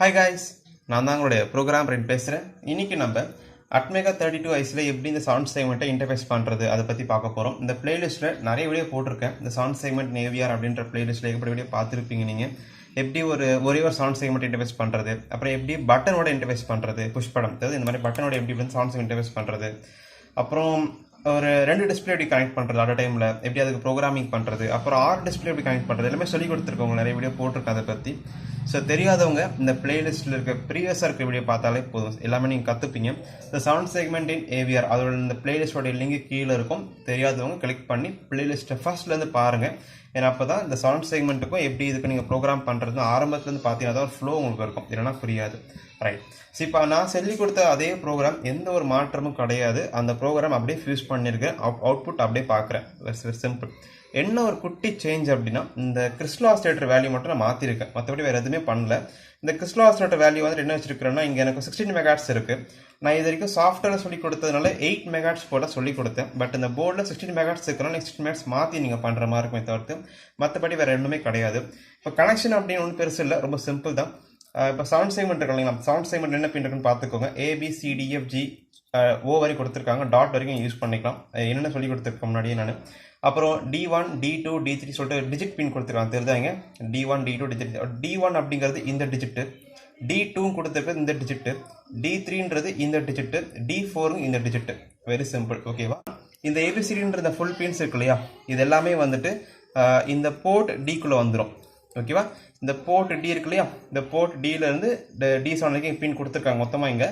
Hi guys, நான் தான் உங்களுடைய ப்ரோக்ராம் ரெண்ட் பேசுகிறேன். இன்றைக்கி நம்ம Atmega32 ICல எப்படி இந்த சவுண்ட் செக்மெண்ட்டை இன்டர்ஃபேஸ் பண்ணுறது அதை பற்றி பார்க்க போகிறோம். இந்த பிளேலிஸ்ட்டில் நிறைய வீடியோ போட்டிருக்கேன். இந்த சவுண்ட் செக்மெண்ட் நேவிஆர் அப்படின்ற பிளேலிஸ்ட்டில் எப்படி வீடியோ பார்த்துருப்பீங்க நீங்கள். எப்படி ஒரே ஒரு சவுண்ட் செக்மெண்ட் இன்டர்ஃபேஸ் பண்ணுறது, அப்புறம் எப்படி பட்டனோட இன்டர்ஃபேஸ் பண்ணுறது, புஷ் படம் அதாவது இந்த மாதிரி பட்டனோட எப்படி சவுண்ட் செக்மெண்ட் இன்டர்ஃபேஸ் பண்ணுறது, அப்புறம் ஒரு 2 டிஸ்பிளே எப்படி கனெக்ட் பண்ணுறது அட் டைமில் எப்படி அதுக்கு ப்ரோக்ராமிங் பண்ணுறது, அப்புறம் 6 டிஸ்பிளே எப்படி கனெக்ட் பண்ணுறது எல்லாமே சொல்லி கொடுத்துருக்கவங்க நிறைய வீடியோ போட்டிருக்கேன் அதை பற்றி. ஸோ தெரியாதவங்க இந்த பிளேலிஸ்ட்டில் இருக்க ப்ரீவியஸாக இருக்க வீடியோ பார்த்தாலே போதும், எல்லாமே நீங்கள் கற்றுப்பீங்க. இந்த சவுண்ட் செக்மெண்ட் இன் ஏவிஆர் அதோட இந்த பிளேலிஸ்டோட லிங்க் கீழே இருக்கும். தெரியாதவங்க கிளிக் பண்ணி பிளேலிஸ்ட்டை ஃபர்ஸ்ட்லேருந்து பாருங்கள். ஏன்னா அப்போ தான் இந்த சவுண்ட் செக்மெண்ட்டுக்கும் எப்படி இதுக்கு நீங்கள் ப்ரோக்ராம் பண்ணுறது ஆரம்பத்துலேருந்து பார்த்தீங்கன்னா தான் ஒரு ஃப்ளோ உங்களுக்கு இருக்கும், இல்லைனா புரியாது. ரைட். ஸோ இப்போ நான் சொல்லிக் கொடுத்த அதே ப்ரோக்ராம் எந்த ஒரு மாற்றமும் கிடையாது. அந்த ப்ரோக்ராம் அப்படியே ஃபியூஸ் பண்ணியிருக்கேன். அவுட்புட் அப்படியே பார்க்குறேன். Very simple. என்ன ஒரு குட்டி சேஞ்ச் அப்படின்னா இந்த கிறிஸ்டல் ஆசிலேட்டர் வேல்யூ மட்டும் நான் மாற்றிருக்கேன், மற்றபடி வேறு எதுவுமே பண்ணல. இந்த கிறிஸ்டல் ஆசிலேட்டர் வேல்யூ வந்து என்ன வச்சிருக்கிறேன்னா இங்கே எனக்கு 16 மெகாட்ஸ் இருக்குது. நான் இது வரைக்கும் சாஃப்ட்வேரில் சொல்லி கொடுத்ததுனால 8 மெகாட்ஸ் போல சொல்லி கொடுத்தேன். பட் இந்த போர்டில் 16 மெகாட்ஸ் இருக்கிறனால 16 மெகாட்ஸ் மாற்றி நீங்கள் பண்ணுற மாதிரி இருக்குமே தவிர்த்து மற்றபடி வேறு எதுவுமே கிடையாது. இப்போ கனெக்ஷன் அப்படின்னு ஒன்றும் பெருசு இல்லை, ரொம்ப சிம்பிள் தான். இப்போ சவுண்ட் செக்மெண்ட் இருக்கு இல்லைங்களா, சவுண்ட் செக்மெண்ட் என்ன பின் இருக்குன்னு பார்த்துக்கோங்க. ABCDFG ஓ வரை கொடுத்துருக்காங்க, டாட் வரைக்கும் யூஸ் பண்ணிக்கலாம். என்னென்ன சொல்லி கொடுத்துருக்கேன் முன்னாடியே நான். அப்புறம் D1 D2 D3 சொல்லிட்டு டிஜிட் பின் கொடுத்துருக்காங்க, தெரிஞ்சாங்க. D1 D2 digit. D1 அப்படிங்கிறது இந்த டிஜிட்டு, D2 கொடுத்துருக்கிறது இந்த டிஜிட்டு, D3ன்றது இந்த டிஜிட்டு, D4 இந்த டிஜிட்டு. வெரி சிம்பிள், ஓகேவா. இந்த ABCDன்ற இந்த ஃபுல் பின்ஸ் இருக்கு இல்லையா, இது எல்லாமே வந்துட்டு இந்த போர்ட் Dக்குள்ளே வந்துடும், ஓகேவா. இந்த போர்ட் D இருக்கு இல்லையா, இந்த போர்ட் Dலேருந்து D7 வரைக்கும் பின் கொடுத்துருக்காங்க மொத்தமாக இங்கே.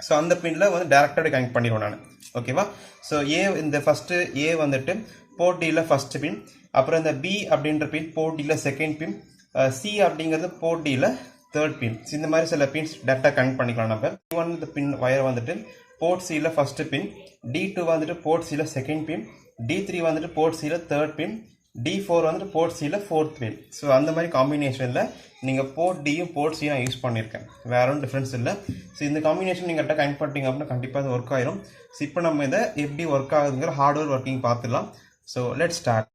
ஸோ அந்த பின்னில் வந்து டேரெக்டாக கனெக்ட் பண்ணிடுவோம் நான், ஓகேவா. ஸோ இந்த ஃபஸ்ட்டு ஏ வந்துட்டு போர்ட் டியில் ஃபஸ்ட்டு பின், அப்புறம் இந்த பி அப்படின்ற பின் போர்ட் டியில் செகண்ட் பின், சி அப்படிங்கிறது போர்ட் டியில் தேர்ட் பின். இந்த மாதிரி சில பின்ஸ் டேரெக்டாக கனெக்ட் பண்ணிக்கலாம் நம்ம. D1 இந்த பின் வயர் வந்துட்டு போர்ட் சியில் ஃபஸ்ட்டு பின், D2 வந்துட்டு போர்ட் சியில் செகண்ட் பின், D3 வந்துட்டு போர்ட் சியில் தேர்ட் பின், D4 வந்துட்டு போர்ட் சியில் ஃபோர்த் பின். ஸோ அந்த மாதிரி காம்பினேஷனில் நீங்கள் போர்ட் டியும் போர்ட் சியும் நான் யூஸ் பண்ணியிருக்கேன், வேற ஒன்றும் டிஃப்ரென்ஸ் இல்லை. ஸோ இந்த காம்பினேஷன் நீங்கள் கரெக்டாக கனெக்ட் பண்ணிட்டீங்க அப்படின்னா கண்டிப்பாக அது ஒர்க் ஆயிரும். ஸோ இப்போ நம்ம இதை எப்படி ஒர்க் ஆகுதுங்கிற ஹார்ட்வேர் ஒர்க்கிங் பார்த்துடலாம். So let's start.